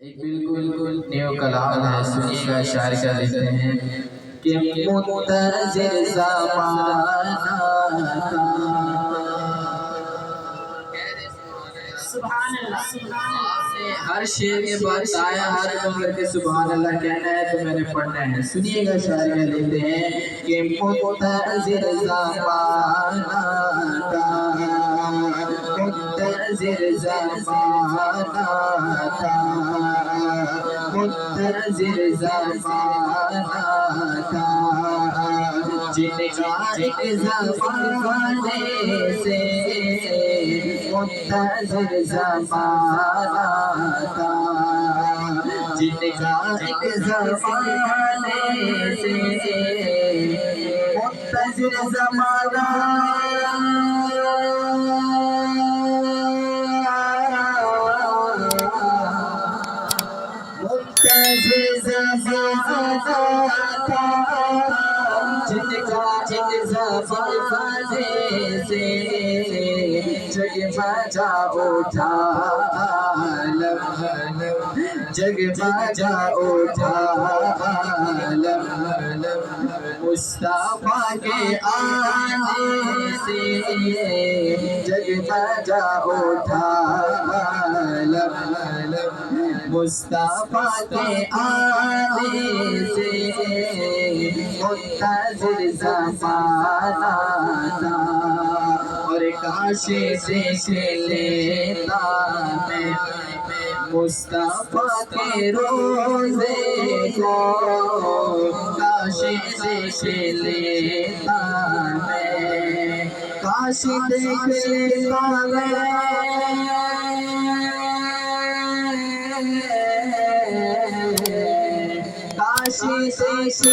ایک بالکل نیو کلام ہے، سنیے گا، شاعر کیا لکھتے ہیں کہ منتظر زمانہ کا سبحان اللہ۔ ہر شعر کے بعد آیا ہر مگر کے سبحان اللہ کہنا ہے تو میں نے پڑھنا ہے۔ سنیے گا، شاعر کیا لکھتے ہیں کہ منتظر زمانہ کا، منتظر زمانہ کا، منتظر زمانہ کا، جن کا ایک زمانے سے منتظر زمانہ تھا، جن کا ایک زمانے سے منتظر زمانہ منتظر زمانہ تھا، جن کا ایک زمانے سے جگمگا اٹھا عالم، جگمگا اٹھا عالم، مصطفیٰ کے آنے سے جگمگا اٹھا عالم، مصطفیٰ کے آنے سے منتظر زمانہ تھا، اور کاش دیکھ لیتا میں مصطفیٰ کے روزے کو، کاش دیکھ لیتا میں، کاش دیکھ لیتا میں، کاش دیکھ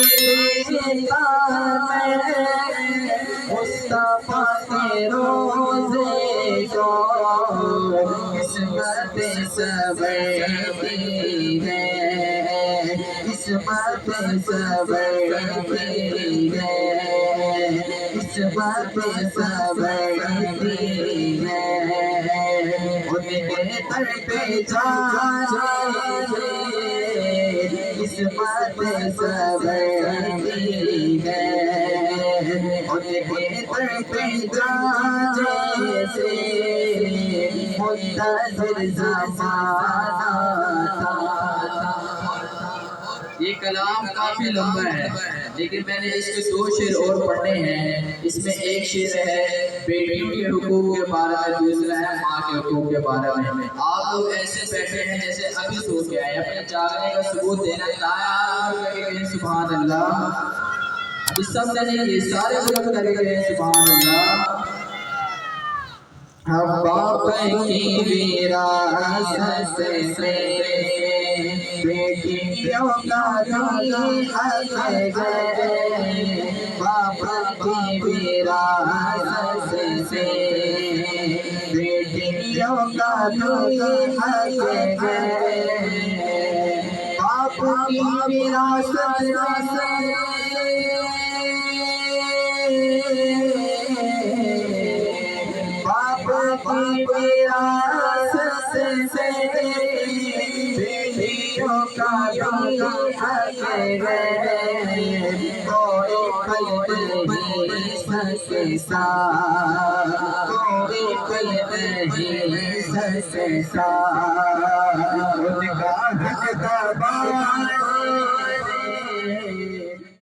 لیتا میں مصطفیٰ کے روزے کو، قسمت سنورتی ہے، قسمت سنورتی ہے، قسمت سنورتی ہے، ان کے در پہ جانے قسمت سنورتی ہے، ان کے در پہ جانے سے منتظر زمانہ تھا۔ یہ کلام کافی لمبا ہے، لیکن میں نے اس کے دو شعر اور پڑھنے ہیں۔ اس میں ایک شعر ہے بیٹیوں کے حقوق کے بارے میں، دوسرا ہے ماں کے حقوق کے بارے میں۔ آپ لوگ ایسے بیٹھے ہیں جیسے ابھی سو کے آئے، اپنے جاگنے کا ثبوت دینا چاہیے، سبحان اللہ۔ ابھی سب نے یہ سارے لوگ کرے گئے، سبحان اللہ۔ ہم باپ کی وراثت سے بیٹیوں کا بھی حق ہے، باپ کی وراثت سے بیٹیوں کا بھی حق ہے، باپ کی وراثت کی وراثت سے بیٹیوں کا بھی حق ہے، کوئی قلب نہیں سکتا، کوئی قلب نہیں سکتا، ان کا حق دبانا